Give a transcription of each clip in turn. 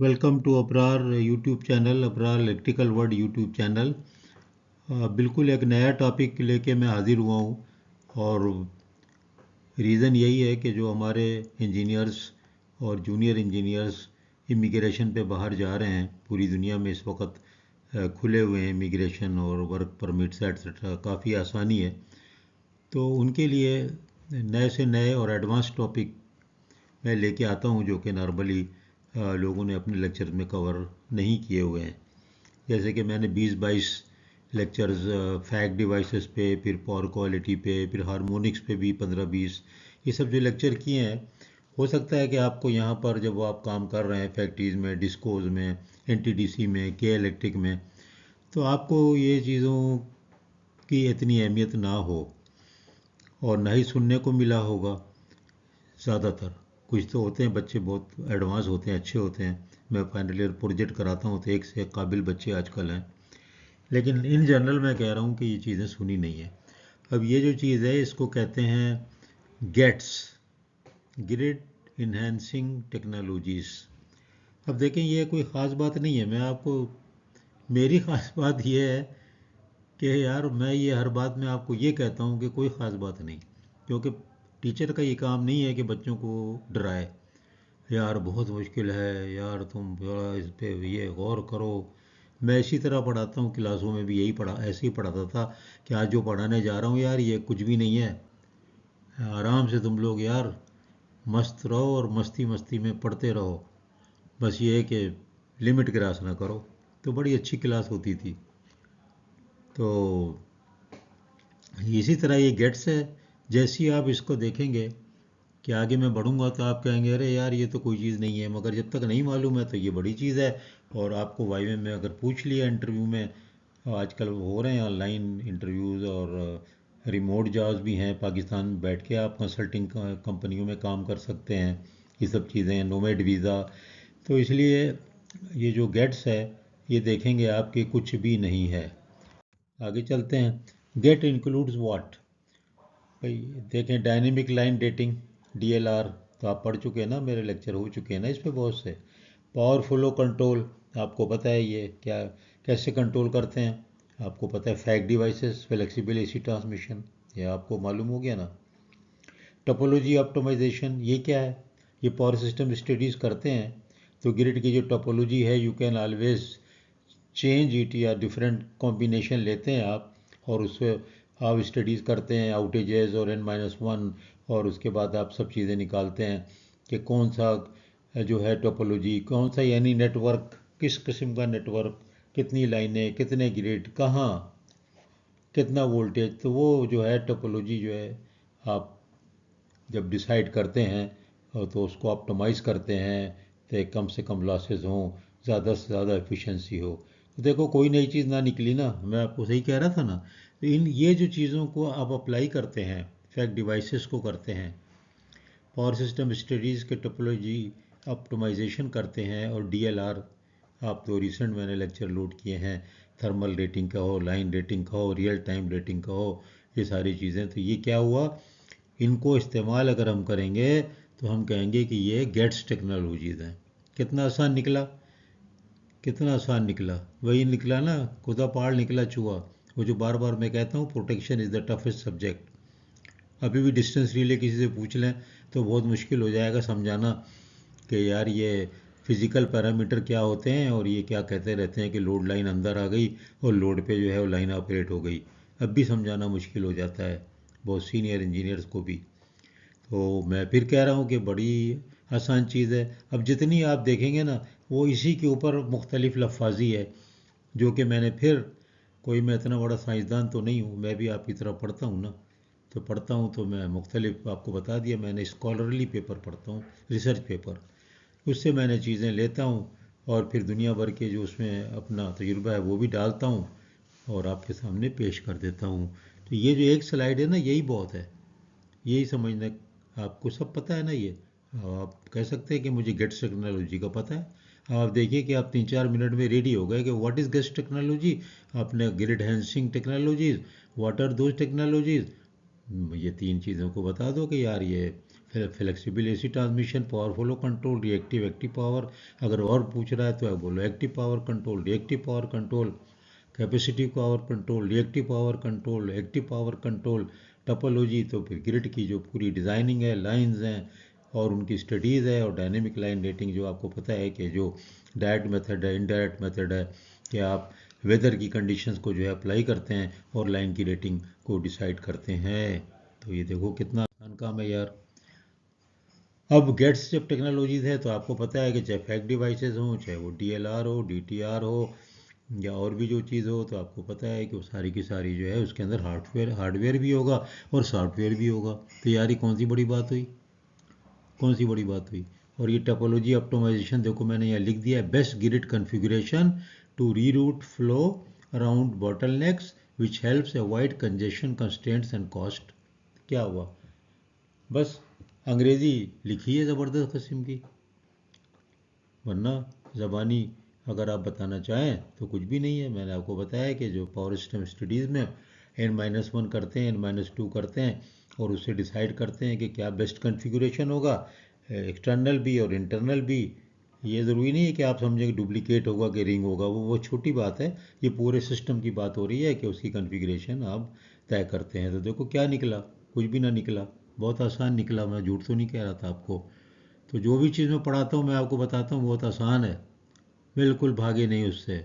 Welcome to Abrar YouTube channel, Abrar electrical world YouTube channel. बिल्कुल एक नया टॉपिक लेके मैं हाजिर हुआ हूँ और रीज़न यही है कि जो हमारे इंजीनियर्स और जूनियर इंजीनियर्स इमिग्रेशन पे बाहर जा रहे हैं, पूरी दुनिया में इस वक्त खुले हुए हैं इमिग्रेशन और वर्क परमिट्स एट्सट्रा, काफ़ी आसानी है। तो उनके लिए नए से नए और एडवांस टॉपिक मैं लेके आता हूँ जो कि नॉर्मली लोगों ने अपने लेक्चर में कवर नहीं किए हुए हैं। जैसे कि मैंने 20-22 लेक्चर्स फैक्ट डिवाइसेस पे, फिर पावर क्वालिटी पे, फिर हार्मोनिक्स पे भी 15-20 ये सब जो लेक्चर किए हैं। हो सकता है कि आपको यहाँ पर जब वो आप काम कर रहे हैं फैक्ट्रीज़ में, डिस्कोज में, एनटीडीसी में, के इलेक्ट्रिक में, तो आपको ये चीज़ों की इतनी अहमियत ना हो और ना ही सुनने को मिला होगा ज़्यादातर। कुछ तो होते हैं बच्चे बहुत एडवांस होते हैं, अच्छे होते हैं। मैं फाइनल ईयर प्रोजेक्ट कराता हूँ तो एक से एक काबिल बच्चे आजकल हैं, लेकिन इन जनरल मैं कह रहा हूँ कि ये चीज़ें सुनी नहीं है। अब ये जो चीज़ है इसको कहते हैं गेट्स, ग्रिड इन्हेंसिंग टेक्नोलॉजीज़। अब देखें ये कोई ख़ास बात नहीं है, मैं आपको मेरी ख़ास बात ये है कि यार मैं ये हर बात में आपको ये कहता हूँ कि कोई ख़ास बात नहीं, क्योंकि टीचर का ये काम नहीं है कि बच्चों को डराए। यार बहुत मुश्किल है यार, तुम थोड़ा इस पे ये गौर करो। मैं इसी तरह पढ़ाता हूँ, क्लासों में भी यही पढ़ा, ऐसे ही पढ़ाता था कि आज जो पढ़ाने जा रहा हूँ यार ये कुछ भी नहीं है, आराम से तुम लोग यार मस्त रहो और मस्ती मस्ती में पढ़ते रहो, बस ये है कि लिमिट क्रॉस ना करो। तो बड़ी अच्छी क्लास होती थी। तो इसी तरह ये गेट्स है। जैसे ही आप इसको देखेंगे कि आगे मैं बढ़ूंगा तो आप कहेंगे अरे यार ये तो कोई चीज़ नहीं है, मगर जब तक नहीं मालूम है तो ये बड़ी चीज़ है। और आपको वाइवे में अगर पूछ लिया इंटरव्यू में, आजकल हो रहे हैं ऑनलाइन इंटरव्यूज़ और रिमोट जॉब्स भी हैं, पाकिस्तान में बैठ के आप कंसल्टिंग कंपनियों में काम कर सकते हैं, ये सब चीज़ें हैं, नोमैड वीज़ा। तो इसलिए ये जो गेट्स है ये देखेंगे आपके कुछ भी नहीं है। आगे चलते हैं। गेट इंक्लूड्स व्हाट भाई, देखें डायनेमिक लाइन डेटिंग, डीएलआर तो आप पढ़ चुके हैं ना, मेरे लेक्चर हो चुके हैं ना इस पे बहुत से। पावर फ्लो कंट्रोल आपको पता है ये क्या, कैसे कंट्रोल करते हैं, आपको पता है। Fact devices, flexible AC transmission, ये आपको मालूम हो गया ना। टोपोलॉजी ऑप्टिमाइजेशन ये क्या है, ये पावर सिस्टम स्टडीज़ करते हैं तो ग्रिड की जो टोपोलॉजी है you can always change it, या डिफरेंट कॉम्बिनेशन लेते हैं आप और उससे आप स्टडीज़ करते हैं आउटेजेस और N-1, और उसके बाद आप सब चीज़ें निकालते हैं कि कौन सा जो है टोपोलॉजी, कौन सा यानी नेटवर्क, किस किस्म का नेटवर्क, कितनी लाइनें, कितने ग्रिड, कहाँ, कितना वोल्टेज। तो वो जो है टोपोलॉजी जो है आप जब डिसाइड करते हैं तो उसको ऑप्टिमाइज़ करते हैं तो कम से कम लॉसेस हों, ज़्यादा से ज़्यादा एफिशिएंसी हो। तो देखो कोई नई चीज़ ना निकली ना, मैं आपको सही कह रहा था ना। तो इन ये जो चीज़ों को आप अप्लाई करते हैं, फैक्ट डिवाइसेस को करते हैं, पावर सिस्टम स्टडीज़ के टोपोलॉजी ऑप्टिमाइजेशन करते हैं, और डीएलआर आप तो रिसेंट मैंने लेक्चर लोड किए हैं, थर्मल रेटिंग का हो, लाइन रेटिंग का हो, रियल टाइम रेटिंग का हो, ये सारी चीज़ें। तो ये क्या हुआ, इनको इस्तेमाल अगर हम करेंगे तो हम कहेंगे कि ये गेट्स टेक्नोलॉजीज़ हैं। कितना आसान निकला, कितना आसान निकला, वही निकला ना, खुदा पहाड़ निकला चूहा। वो जो बार बार मैं कहता हूँ, protection is the toughest subject. अभी भी डिस्टेंस रिले किसी से पूछ लें तो बहुत मुश्किल हो जाएगा समझाना कि यार ये फिज़िकल पैरामीटर क्या होते हैं, और ये क्या कहते रहते हैं कि लोड लाइन अंदर आ गई और लोड पे जो है वो लाइन ऑपरेट हो गई। अब भी समझाना मुश्किल हो जाता है बहुत सीनियर इंजीनियर्स को भी। तो मैं फिर कह रहा हूँ कि बड़ी आसान चीज़ है। अब जितनी आप देखेंगे ना वो इसी के ऊपर मुख्तलिफ लफाजी है, जो कि मैंने फिर, कोई मैं इतना बड़ा साइंसदान तो नहीं हूँ, मैं भी आपकी तरह पढ़ता हूँ ना, तो पढ़ता हूँ तो मैं मुख्तलिफ आपको बता दिया, मैंने स्कॉलरली पेपर पढ़ता हूँ, रिसर्च पेपर, उससे मैंने चीज़ें लेता हूँ और फिर दुनिया भर के जो उसमें अपना तजुर्बा है वो भी डालता हूँ और आपके सामने पेश कर देता हूँ। तो ये जो एक स्लाइड है ना यही बहुत है, यही समझना। आपको सब पता है ना ये, आप कह सकते हैं कि मुझे गेट्स टेक्नोलॉजी का पता है। आप देखिए कि आप 3-4 मिनट में रेडी हो गए कि व्हाट इज़ गेट्स टेक्नोलॉजी, आपने grid enhancing technologies, what are those technologies, ये तीन चीज़ों को बता दो कि यार ये flexible AC transmission, power flow control, reactive active power. अगर और पूछ रहा है तो आप बोलो active power control, reactive power control, capacitive power control, reactive power control, active power control, topology तो फिर ग्रिड की जो पूरी डिज़ाइनिंग है, लाइंस हैं और उनकी स्टडीज़ है, और डायनेमिक लाइन रेटिंग जो आपको पता है कि जो डायरेक्ट मेथड है, इनडायरेक्ट मेथड है कि आप वेदर की कंडीशंस को जो है अप्लाई करते हैं और लाइन की रेटिंग को डिसाइड करते हैं। तो ये देखो कितना आसान काम है यार। अब गेट्स जब टेक्नोलॉजीज है तो आपको पता है कि चाहे फैक्ट डिवाइसेस हों, चाहे वो डीएलआर हो, डीटीआर हो, या और भी जो चीज़ हो, तो आपको पता है कि वो सारी की सारी जो है उसके अंदर हार्डवेयर भी होगा और सॉफ्टवेयर भी होगा। तो यार ये कौन सी बड़ी बात हुई, कौन सी बड़ी बात हुई। और ये टोपोलॉजी ऑप्टिमाइजेशन देखो मैंने यहाँ लिख दिया है, best grid configuration to reroute flow around bottlenecks which helps avoid congestion constraints and cost. क्या हुआ, बस अंग्रेज़ी लिखी है ज़बरदस्त किस्म की, वरना ज़बानी अगर आप बताना चाहें तो कुछ भी नहीं है। मैंने आपको बताया कि जो पावर सिस्टम स्टडीज़ में N-1 करते हैं, N-2 करते हैं और उससे डिसाइड करते हैं कि क्या बेस्ट कॉन्फ़िगरेशन होगा, एक्सटर्नल भी और इंटरनल भी। ये ज़रूरी नहीं है कि आप समझें कि डुप्लीकेट होगा कि रिंग होगा, वो छोटी बात है। ये पूरे सिस्टम की बात हो रही है कि उसकी कॉन्फ़िगरेशन आप तय करते हैं। तो देखो क्या निकला, कुछ भी ना निकला, बहुत आसान निकला। मैं झूठ तो नहीं कह रहा था आपको। तो जो भी चीज़ मैं पढ़ाता हूँ मैं आपको बताता हूँ बहुत आसान है, बिल्कुल भागे नहीं उससे।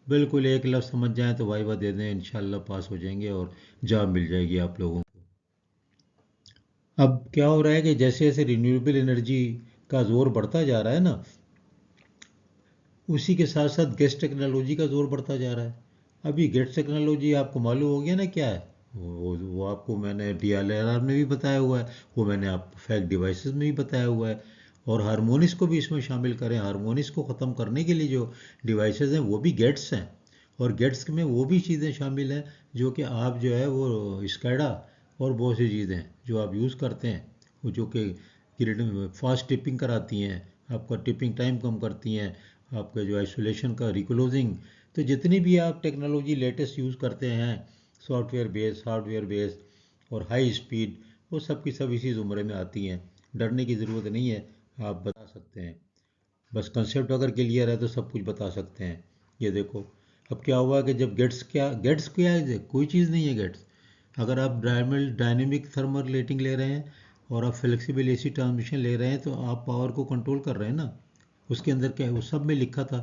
बिल्कुल एक लफ्ज़ समझ जाएं तो वाइवा दे दें, इंशाल्लाह पास हो जाएंगे और जॉब मिल जाएगी आप लोगों को। अब क्या हो रहा है कि जैसे जैसे रिन्यूएबल एनर्जी का जोर बढ़ता जा रहा है ना, उसी के साथ साथ गैस टेक्नोलॉजी का जोर बढ़ता जा रहा है। अभी गैस टेक्नोलॉजी आपको मालूम हो गया ना क्या है, वो आपको मैंने DLR में भी बताया हुआ है, वो मैंने आपको फैक्ट डिवाइसेस में भी बताया हुआ है। और हारमोनिक्स को भी इसमें शामिल करें, हारमोनिक्स को ख़त्म करने के लिए जो डिवाइसेस हैं वो भी गेट्स हैं। और गेट्स में वो भी चीज़ें शामिल हैं जो कि आप जो है वो स्कैडा और बहुत सी चीज़ें जो आप यूज़ करते हैं, वो जो कि ग्रिड में फास्ट टिपिंग कराती हैं, आपका टिपिंग टाइम कम करती हैं, आपका जो आइसोलेशन का रिक्लोजिंग। तो जितनी भी आप टेक्नोलॉजी लेटेस्ट यूज़ करते हैं, सॉफ्टवेयर बेस्ड, हार्डवेयर बेस्ड और हाई स्पीड, वो सब की सब इसी ज़ुमरे में आती हैं। डरने की ज़रूरत नहीं है, आप बता सकते हैं। बस कंसेप्ट अगर क्लियर है तो सब कुछ बता सकते हैं। ये देखो अब क्या हुआ कि जब गेट्स क्या है, कोई चीज़ नहीं है गेट्स। अगर आप डायनेमिक थर्मल रेटिंग ले रहे हैं और आप फ्लेक्सिबल एसी ट्रांसमिशन ले रहे हैं तो आप पावर को कंट्रोल कर रहे हैं ना। उसके अंदर क्या है, उस सब में लिखा था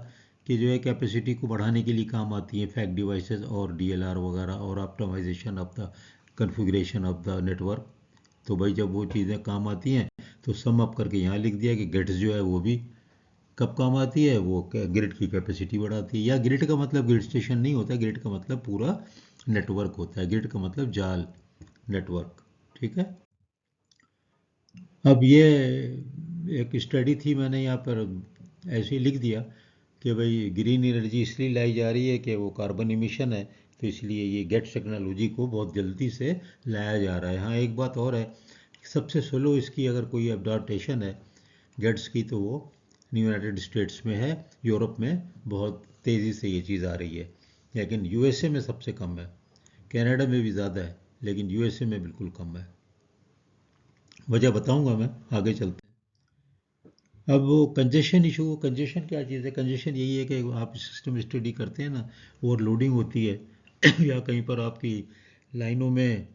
कि जो है कैपेसिटी को बढ़ाने के लिए काम आती है फैक्ट डिवाइसेस और DLR वगैरह, और optimization of the configuration of the network. तो भाई जब वो चीज़ें काम आती हैं तो सम अप करके यहाँ लिख दिया कि गेट्स जो है वो भी कब काम आती है, वो ग्रिड की कैपेसिटी बढ़ाती है। या ग्रिड का मतलब ग्रिड स्टेशन नहीं होता, ग्रिड का मतलब पूरा नेटवर्क होता है, ग्रिड का मतलब जाल नेटवर्क। ठीक है। अब ये एक स्टडी थी, मैंने यहाँ पर ऐसे ही लिख दिया कि भाई ग्रीन एनर्जी इसलिए लाई जा रही है कि वो कार्बन इमिशन है, तो इसलिए ये गेट्स टेक्नोलॉजी को बहुत जल्दी से लाया जा रहा है। हाँ एक बात और है, सबसे स्लो इसकी अगर कोई अडाप्टेशन है गेट्स की तो वो यूनाइटेड स्टेट्स में है, यूरोप में बहुत तेज़ी से ये चीज़ आ रही है, लेकिन USA में सबसे कम है। कनाडा में भी ज़्यादा है लेकिन USA में बिल्कुल कम है। वजह बताऊंगा मैं, आगे चलते हैं। अब वो कंजेशन इशू, कंजेशन क्या चीज़ है, कंजेशन यही है कि आप सिस्टम स्टडी करते हैं ना, ओवरलोडिंग होती है या कहीं पर आपकी लाइनों में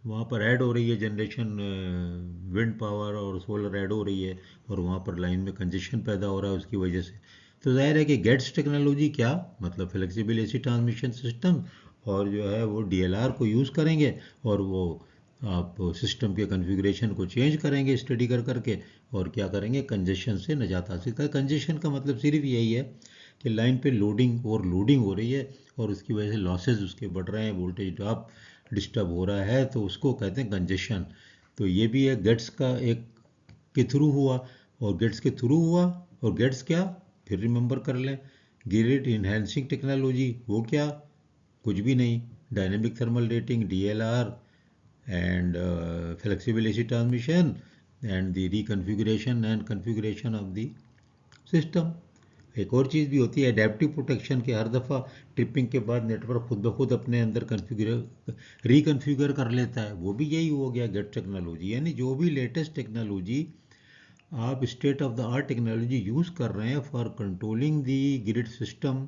वहाँ पर ऐड हो रही है जनरेशन, विंड पावर और सोलर ऐड हो रही है और वहाँ पर लाइन में कंजेशन पैदा हो रहा है उसकी वजह से। तो जाहिर है कि गेट्स टेक्नोलॉजी क्या मतलब फ्लेक्सिबल एसी ट्रांसमिशन सिस्टम, और जो है वो DLR को यूज़ करेंगे और वो आप सिस्टम के कॉन्फ़िगरेशन को चेंज करेंगे स्टडी कर करके, और क्या करेंगे, कंजेशन से निजात हासिल कर। कंजेशन का मतलब सिर्फ यही है कि लाइन पे लोडिंग और लोडिंग हो रही है और उसकी वजह से लॉसेज उसके बढ़ रहे हैं, वोल्टेज ड्रॉप डिस्टर्ब हो रहा है, तो उसको कहते हैं कंजेशन। तो ये भी है गेट्स का एक के थ्रू हुआ, और गेट्स के थ्रू हुआ, और गेट्स क्या, फिर रिमेंबर कर लें, ग्रिड इन्हेंसिंग टेक्नोलॉजी वो क्या, कुछ भी नहीं, dynamic thermal rating DLR and flexible AC transmission and the reconfiguration and configuration of the system. एक और चीज़ भी होती है एडेप्टिव प्रोटेक्शन के, हर दफ़ा ट्रिपिंग के बाद नेटवर्क खुद ब खुद अपने अंदर रिकन्फिगर कर लेता है, वो भी यही हो गया गेट टेक्नोलॉजी। यानी जो भी लेटेस्ट टेक्नोलॉजी आप state of the art technology use कर रहे हैं for controlling the grid system,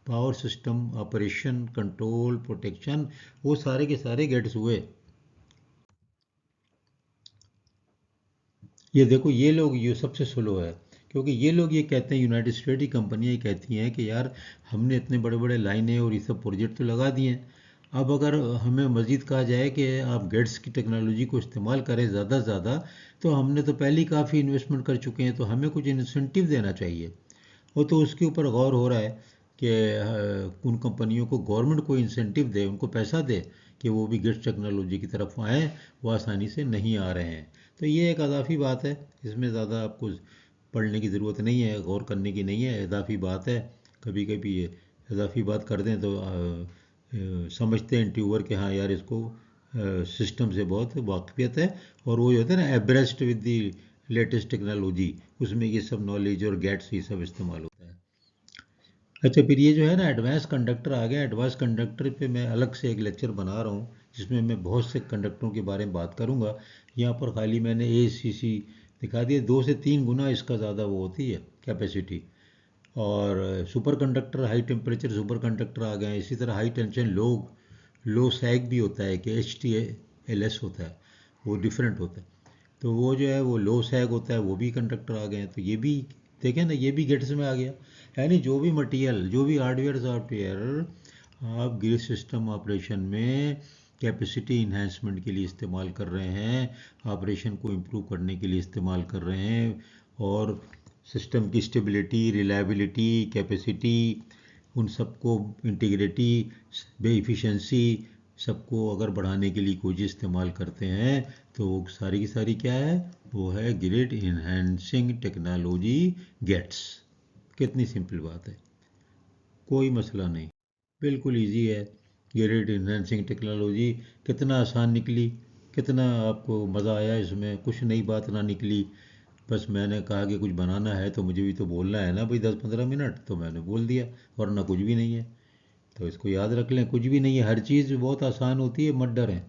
power system, operation, control, protection, वो सारे के सारे गेट्स हुए। ये देखो ये लोग ये सबसे स्लो है, क्योंकि ये लोग ये कहते हैं, यूनाइटेड स्टेट की कंपनियां ये कहती हैं कि यार हमने इतने बड़े बड़े लाइनें और ये सब प्रोजेक्ट तो लगा दिए हैं, अब अगर हमें मज़ीद कहा जाए कि आप गेट्स की टेक्नोलॉजी को इस्तेमाल करें ज़्यादा से ज़्यादा, तो हमने तो पहले ही काफ़ी इन्वेस्टमेंट कर चुके हैं, तो हमें कुछ इंसेंटिव देना चाहिए। वो तो उसके ऊपर गौर हो रहा है कि उन कंपनियों को गवर्नमेंट को इंसेंटिव दे, उनको पैसा दे कि वो भी गेट्स टेक्नोलॉजी की तरफ आएँ, वो आसानी से नहीं आ रहे हैं। तो ये एक अदाफ़ी बात है, इसमें ज़्यादा आपको पढ़ने की ज़रूरत नहीं है, गौर करने की नहीं है, इजाफी बात है। कभी कभी ये इजाफी बात कर दें तो समझते हैं इंटरव्यूअर कि हाँ यार इसको सिस्टम से बहुत वाकफियत है, और वो जो होता है ना एब्रेस्ट विद दी लेटेस्ट टेक्नोलॉजी, उसमें ये सब नॉलेज और गेट्स ये सब इस्तेमाल होता है। अच्छा, फिर ये जो है ना एडवांस कंडक्टर आ गया। एडवांस कंडक्टर पे मैं अलग से एक लेक्चर बना रहा हूँ, जिसमें मैं बहुत से कंडक्टरों के बारे में बात करूँगा। यहाँ पर खाली मैंने ACC दिखा दिया, 2 से 3 गुना इसका ज़्यादा वो होती है कैपेसिटी। और superconductor, high temperature superconductor आ गए हैं। इसी तरह हाई टेंशन लो सैग भी होता है कि HTLS होता है, वो डिफरेंट होता है। तो वो जो है वो लो सैग होता है, वो भी कंडक्टर आ गए हैं। तो ये भी देखें ना, ये भी गेट्स में आ गया। यानी जो भी मटेरियल, जो भी हार्डवेयर सॉफ्टवेयर आप ग्रिड सिस्टम ऑपरेशन में कैपेसिटी इन्हांसमेंट के लिए इस्तेमाल कर रहे हैं, ऑपरेशन को इम्प्रूव करने के लिए इस्तेमाल कर रहे हैं, और सिस्टम की स्टेबिलिटी, रिलायबिलिटी, कैपेसिटी, उन सबको इंटीग्रिटी, बेइफिशिएंसी, सबको अगर बढ़ाने के लिए कोई चीज़ इस्तेमाल करते हैं, तो वो सारी की सारी क्या है, वो है ग्रिड इन्हांसिंग टेक्नोलॉजी गेट्स। कितनी सिंपल बात है, कोई मसला नहीं, बिल्कुल इजी है। ग्रिड इन्हांसिंग टेक्नोलॉजी कितना आसान निकली, कितना आपको मज़ा आया इसमें, कुछ नई बात ना निकली। बस मैंने कहा कि कुछ बनाना है तो मुझे भी तो बोलना है ना भाई, 10-15 मिनट, तो मैंने बोल दिया, वरना कुछ भी नहीं है। तो इसको याद रख लें, कुछ भी नहीं है, हर चीज़ बहुत आसान होती है, मत डरें।